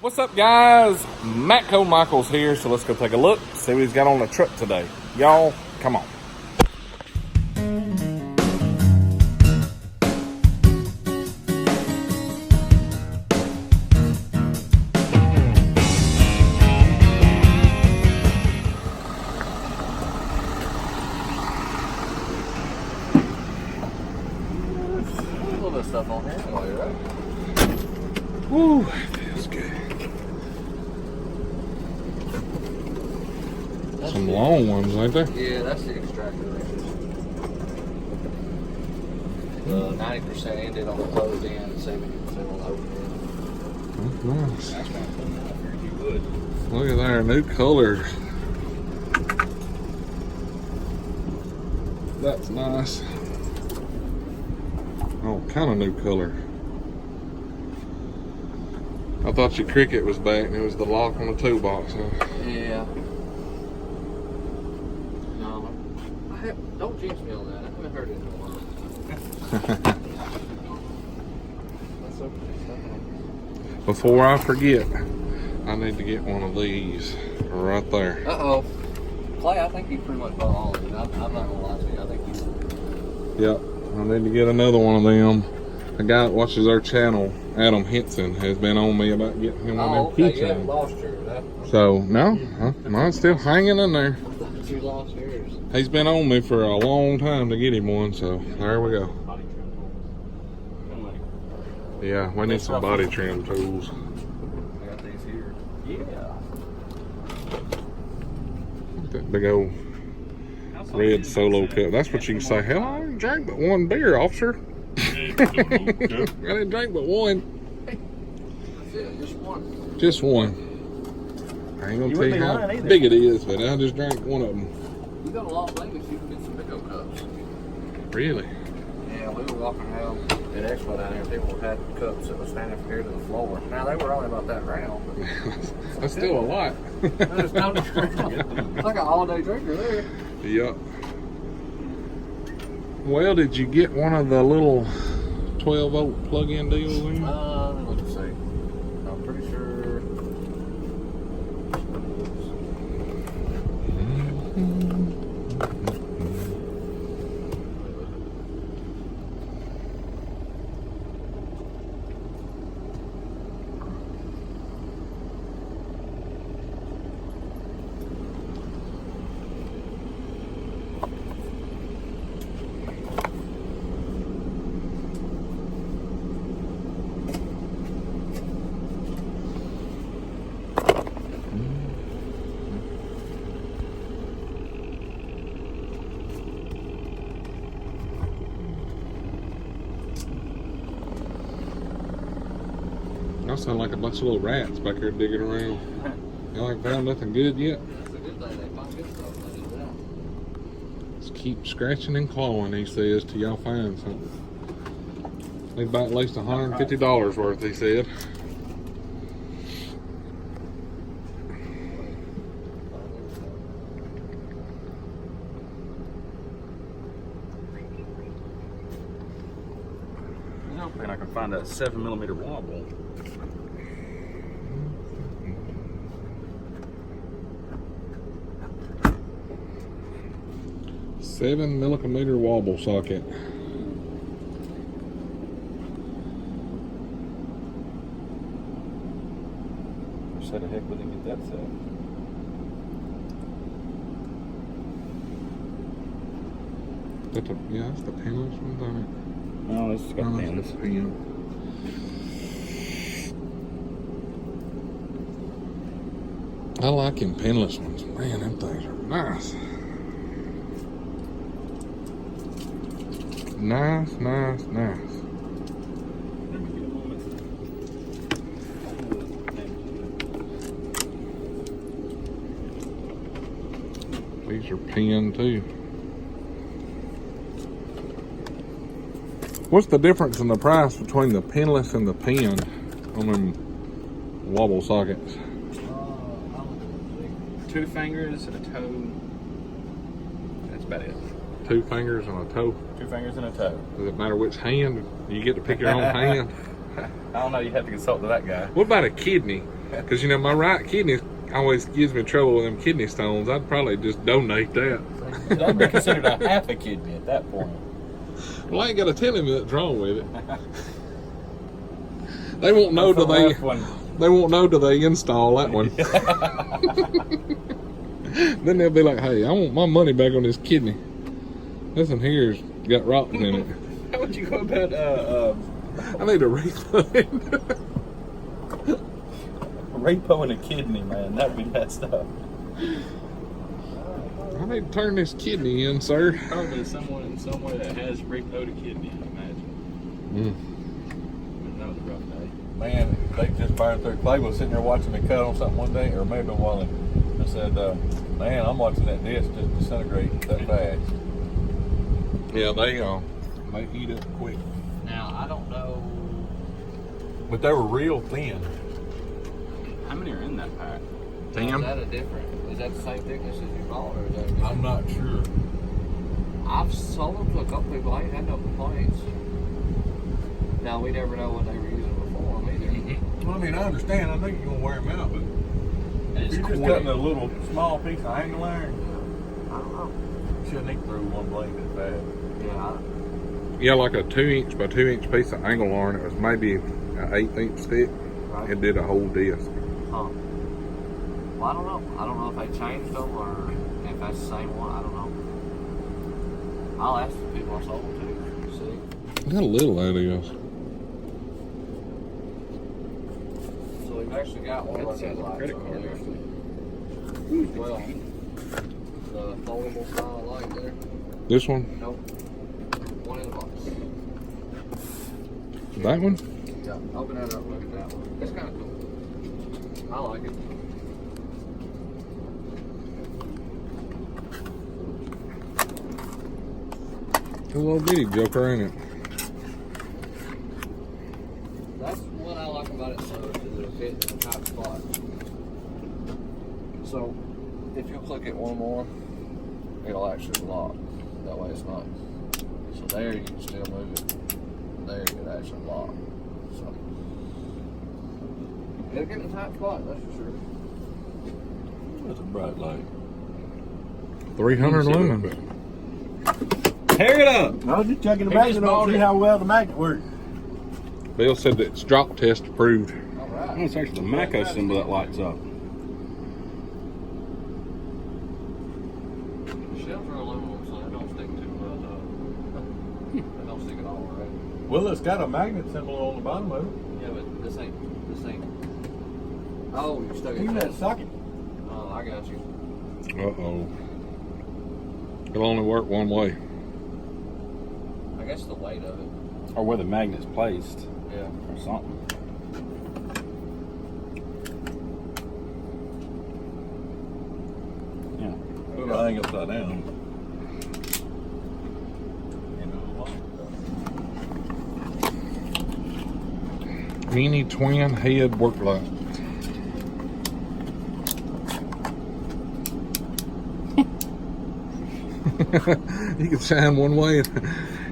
What's up, guys? Matco Michael's here, so let's go take a look, see what he's got on the truck today. Y'all, come on. A little bit of stuff on here anyway, right? Woo, feels good. Some long ones, ain't there? Yeah, that's the extractor wrenches. The 90% ended on the closed end and 70% on the open end. That's nice. That's kind of coming out here if you would. Look at there, new colors. That's nice. Oh, kind of new color. I thought your Cricket was back and it was the lock on the toolbox, huh? Yeah. No, don't jinx me on that. I haven't heard it in a while. Let's open this up. Before I forget, I need to get one of these right there. Uh-oh. Clay, I think you pretty much bought all of it. I'm not going to lie to you. I think you... Yep, I need to get another one of them. The guy that watches our channel, Adam Henson, has been on me about getting him one of them okay. You haven't keychains. lost yours. So, no, mine's still hanging in there. I thought you lost yours. He's been on me for a long time to get him one, so there we go. Yeah, we need some body trim tools. I got these here. Yeah. That big old red solo cup. That's what you can say. Hell, I didn't drink but one beer, officer. I didn't drink but one. That's it, just one. Just one. I ain't gonna tell you how big it is, but I just drank one of them. You got a Las Vegas, you can get some big old cups. Really? Yeah, we were walking around at Expo down there. People had cups that were standing from here to the floor. Now, they were only about that round. That's still a lot. It's like an all-day drinker there. Yep. Well, did you get one of the little 12-volt plug-in deals in? Let's see. I'm pretty sure. Y'all sound like a bunch of little rats back here digging around. Y'all ain't found nothing good yet? That's a good thing. They find good stuff. They do that. Just keep scratching and clawing, he says, till y'all find something. Need about at least $150 worth, he said. I'm hoping I can find that 7mm wobble. Seven millimeter wobble socket. Set of heck with it, get that set. Yeah, that's the pinless one, don't it? No, it's got No, pins. that's the pin. I like them pinless ones. Man, them things are nice. Nice, nice, nice. These are pinned too. What's the difference in the price between the pinless and the pinned on them wobble sockets? 2 fingers and a toe. That's about it. 2 fingers and a toe. 2 fingers and a toe. Does it matter which hand? You get to pick your own hand. I don't know. You have to consult with that guy. What about a kidney? Because, you know, my right kidney always gives me trouble with them kidney stones. I'd probably just donate that. That'd be considered a half a kidney at that point. Well, I ain't got to tell him what's wrong with it. They won't know till they won't know till they install that one. Then they'll be like, hey, I want my money back on this kidney. This one here's got rocks in it. How would you go about I need a refund. repoing a kidney, man? That'd be messed up. I need to turn this kidney in, sir. Probably someone in some way that has repoed a kidney, I imagine. But that was a rough day. Man, they just burned through. Clay was sitting there watching me cut on something one day, or maybe Wally. I said, man, I'm watching that disc just disintegrate that fast. Yeah, they eat up quick. Now, I don't know. But they were real thin. How many are in that pack? Is that a different? Is that the same thickness as you bought, or is that? I'm not sure. I've sold them to a couple people. I ain't had no complaints. Now we never know what they were using before either. Well, I mean, I understand. I think you're gonna wear them out, but if you're just cutting a little small piece of angle iron, I don't know. you shouldn't eat through one blade that fast. Yeah. Yeah, like a 2-inch by 2-inch piece of angle iron. It was maybe an 1/8 thick. Right. It did a whole disc. Huh. Well, I don't know. I don't know if they changed them or if that's the same one. I don't know. I'll ask the people I sold them to. See. How little that is. So we've actually got one of That sounds those like a lights credit over card, there. actually. Well, the foldable style light there. This one? Nope. One in the box. That one? Yeah. Open that up. Look at that one. It's kind of cool. I like it. A little bitty joker, ain't it? That's what I like about it so is it'll fit in the top spot. So if you click it one more, it'll actually lock. That way it's not. So there you can still move it. There it actually lock. So it'll get in the top spot, that's for sure. That's a bright light. 300 lumen. Tear it up! I was just checking the magnet on to see how well the magnet worked. Bill said that it's drop test approved. Alright. It's actually the Matco symbol that lights up. The shells are aluminum, so they don't stick too well though. They don't stick at all, right? Well, it's got a magnet symbol on the bottom of it. Yeah, but this ain't. Oh, you stuck it. Even that socket. Oh, I got you. Uh-oh. It'll only work one way. I guess the weight of it. Or where the magnet's placed. Yeah. Or something. Yeah. Put the thing upside down. Mini twin head work light. You can shine one way.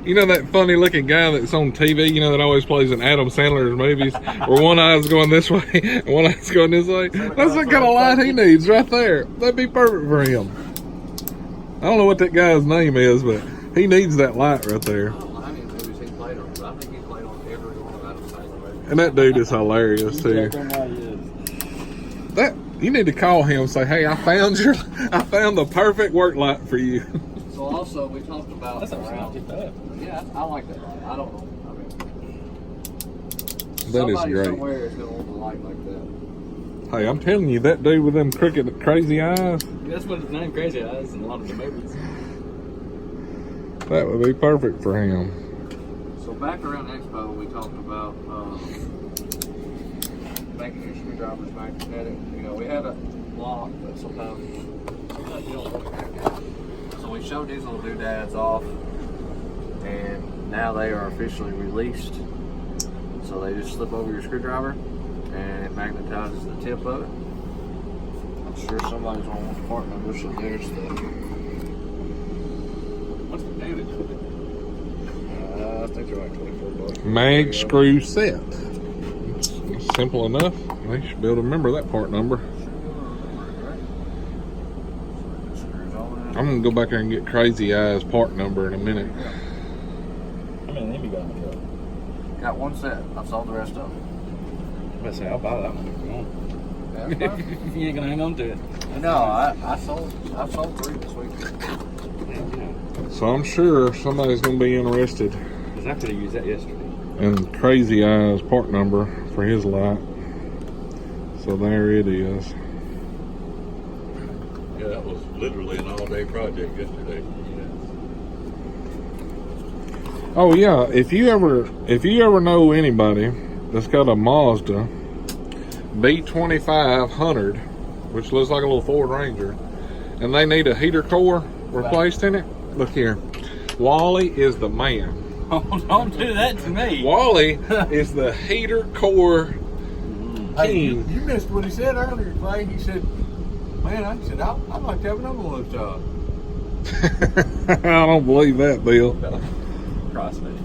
You know that funny looking guy that's on TV, you know, that always plays in Adam Sandler's movies, where one eye's going this way and one eye's going this way? That's the kind of light he needs right there. That'd be perfect for him. I don't know what that guy's name is, but he needs that light right there. I don't know how many movies he played on, but I think he played on every one of Adam Sandler movies. And that dude is hilarious too. That you need to call him and say, hey, I found the perfect work light for you. So also we talked about That's actually not too bad. yeah, I like that light. I don't know. I mean, That is somebody great. somewhere is gonna want a light like that. Hey, I'm telling you, that dude with them crooked, crazy eyes, That's what his name, Crazy Eyes, in a lot of the movies. that would be perfect for him. So back around Expo, we talked about making your screwdrivers magnetic. You know, we had a lock, but sometimes you don't want to crack it. So we showed these little doodads off, and now they are officially released. So they just slip over your screwdriver, and it magnetizes the tip of it. I'm sure somebody's on one part number, so there's the. What's the damage of it? I think they're like $24. Mag screw set. Let's simple enough. They should be able to remember that part number. I'm gonna go back there and get Crazy Eyes part number in a minute. How many of them you got in the truck? Got one set. I've sold the rest of them. Let's say I'll buy that one. Yeah, that's fine. You ain't gonna hang on to it. No, I've sold 3 this week. So I'm sure somebody's gonna be interested Because I could have used that yesterday. in Crazy Eyes part number for his light. So there it is. Yeah, that was literally an all-day project yesterday. Oh yeah, if you ever know anybody that's got a Mazda B2500, which looks like a little Ford Ranger, and they need a heater core replaced in it, look here. Wally is the man. Oh, don't do that to me. Wally is the heater core Hey, king. you missed what he said earlier, Clay. He said, man, I'd like to have another one of those jobs. I don't believe that, Bill. Prostate.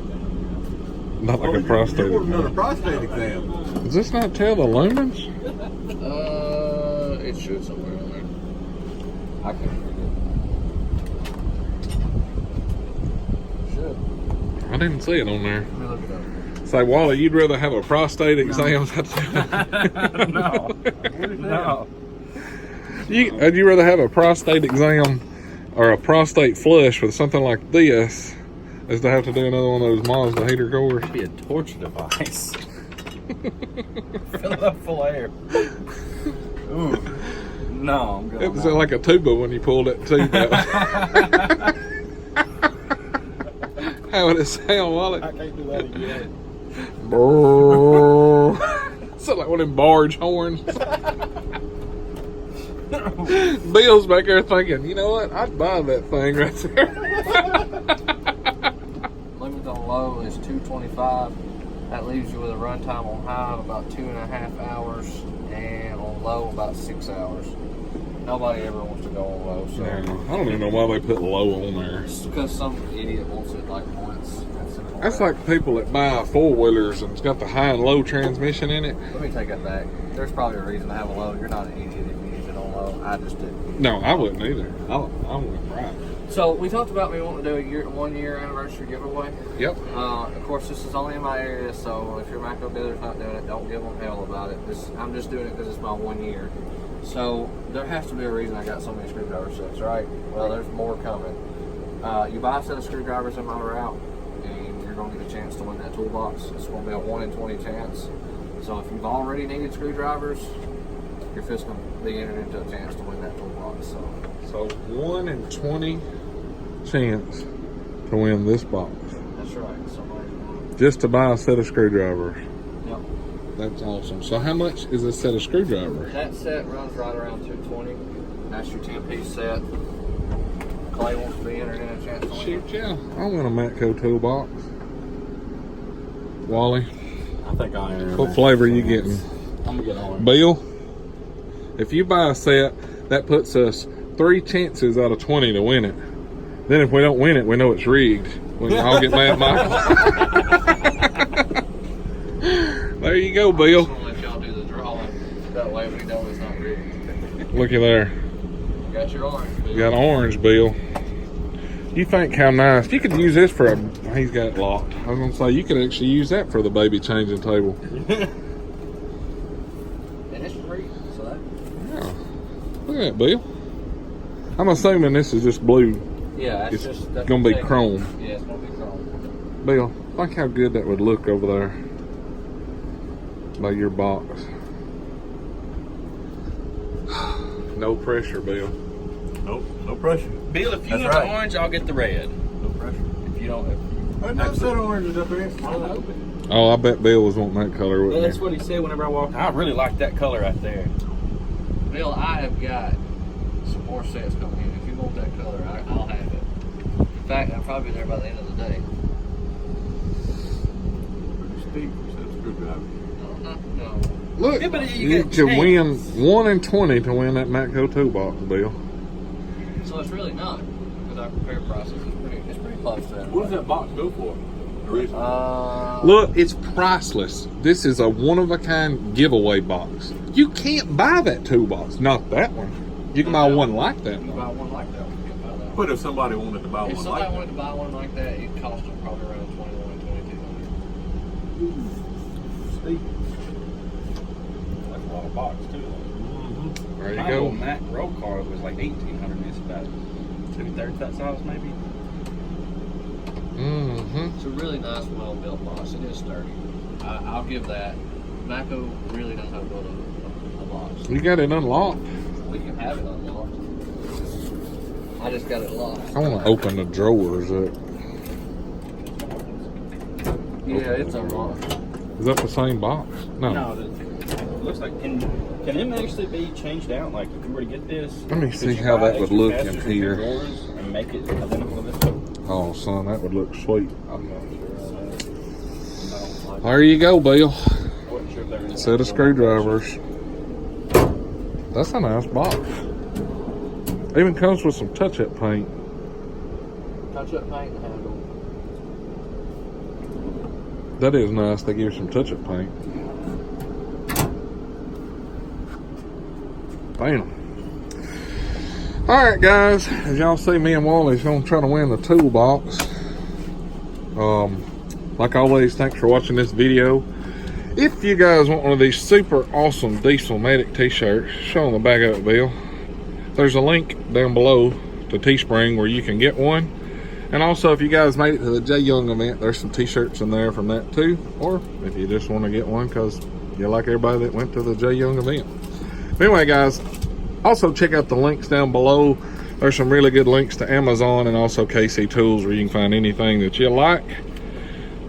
Not like a prostate You want another exam. prostate exam. Does this not tell the lumens? It should somewhere on there. I can't read it. Should. I didn't see it on there. Let me look it up. Say, Wally, you'd rather have a prostate exam? No. No. Would you rather have a prostate exam or a prostate flush with something like this as to have to do another one of those Mazda heater cores? It'd be a torture device. Fill it up full of air. Ooh. No, I'm good. It was like a tuba when you pulled that tube out. How would it sound, Wally? I can't do that again. Brrr. Sound like one of them barge horns. Bill's back there thinking, you know what? I'd buy that thing right there. Limit on low is 225. That leaves you with a runtime on high of about 2.5 hours, and on low about 6 hours. Nobody ever wants to go on low, so I don't even know why they put low on there. it's because some idiot wants it like once. That's like people that buy 4-wheelers and it's got the high and low transmission in it. Let me take that back. There's probably a reason to have a low. You're not an idiot if you use it on low. I just didn't. No, I wouldn't either. I wouldn't right. So we talked about me wanting to do a 1 year anniversary giveaway. Yep. Of course, this is only in my area, so if your Matco dealer's not doing it, don't give them hell about it. I'm just doing it because it's my 1 year. So there has to be a reason I got so many screwdriver sets, right? Well, there's more coming. You buy a set of screwdrivers in my route, and you're going to get a chance to win that toolbox. It's going to be a 1 in 20 chance. So if you've already needed screwdrivers, you're just going to be entered into a chance to win that toolbox. So 1 in 20 chance to win this box. That's right. Somebody's going Just to buy a set of screwdrivers. to. Yep. That's awesome. So how much is a set of screwdrivers? That set runs right around 220. That's your 10-piece set. Clay wants to be entered in a chance to win. Shoot, yeah. I want a Matco toolbox. Wally, I think I am. what flavor are you getting? I'm gonna get on. Bill, if you buy a set, that puts us 3 chances out of 20 to win it. Then if we don't win it, we know it's rigged. We can all get mad at Michael. There you go, Bill. I'm just gonna let y'all do the drawing. That way we know it's not rigged. Looky there. You got your orange. You got orange, Bill. You think how nice. You could use this for a... He's got it locked. I was going to say, you could actually use that for the baby changing table. And it's free, so that... Yeah. Look at that, Bill. I'm assuming this is just blue. Yeah, It's that's going to be the thing. chrome. Yeah, it's going to be chrome. Bill, think how good that would look over there by your box. No pressure, Bill. Nope, no pressure. Bill, if you That's want right. the orange, I'll get the red. No pressure. If you don't, There's no set of oranges up here. I'll open it. Oh, I bet Bill was wanting that color, Well, wouldn't that's he? what he said whenever I walked. I really like that color right there. Bill, I have got some more sets coming in. If you want that color, I'll have it. In fact, I'll probably be there by the end of the day. Pretty steep set of screwdrivers. No. Look, Yeah, but you you got could win chance. 1 in 20 to win that Matco toolbox, Bill. So it's really not, because our repair process is pretty close to that. What does that box go for? Look, it's priceless. This is a one-of-a-kind giveaway box. You can't buy that toolbox. Not that one. You can buy one like that. You buy one like that one, you can buy that one. But if somebody wanted to buy If one somebody like wanted to buy one like that, it cost them probably around $2,100, $2,200. Steve, That's a lot of box too. There you My go. old Mac roll car was like 1,800, and it's about 2/3 that size maybe. Mm-hmm. It's a really nice, well-built box. It is sturdy. I'll give that. Matco really knows how to build a box. You got it unlocked. We can have it unlocked. I just got it locked. I want to open the drawers up. Yeah, it's unlocked. Is that the same box? No. No, it looks like can them actually be changed out? Like if you were to get this, Let me could see you how buy that would extra look casters in and two here. drawers and make it identical to this? Oh, son, that would look sweet. I'm not sure. I don't like There you go, Bill. I wasn't sure if there was Set of screwdrivers. That's a nice box. Even comes with some touch-up paint. touch-up paint and handle. That is nice. They give you some touch-up paint. Bam. Alright guys, as y'all see, me and Wally's gonna try to win the toolbox. Like always, thanks for watching this video. If you guys want one of these super awesome Diesel Medic t-shirts, show on the back of it, Bill. There's a link down below to Teespring where you can get one. And also, if you guys made it to the J Young event, there's some t-shirts in there from that too. Or if you just want to get one because you like everybody that went to the J Young event. But anyway, guys, also check out the links down below. There's some really good links to Amazon and also KC Tools where you can find anything that you like.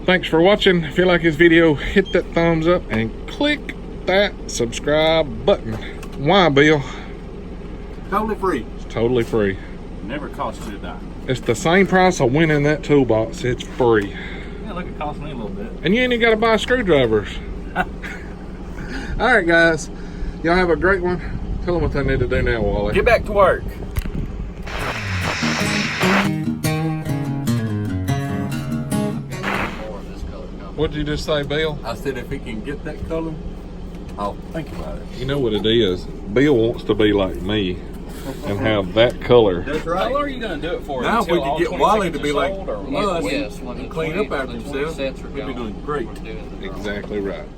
Thanks for watching. If you like this video, hit that thumbs up and click that subscribe button. Why, Bill? totally free. It's totally free. Never cost you a dime. It's the same price of winning that toolbox. It's free. Yeah, look, it cost me a little bit. And you ain't even got to buy screwdrivers. Alright, guys. Y'all have a great one. Tell them what they need to do now, Wally. Get back to work. More of this color coming. What'd you just say, Bill? I said if he can get that color, I'll think about it. You know what it is? Bill wants to be like me and have that color. That's How long are you going to do it for? Now if Until we all could get 20 Wally tickets to be are like sold, or us Yes, when the and clean 20 up after when the 20 himself, sets are we'd be gone, doing great. we're doing the drawing. Exactly right.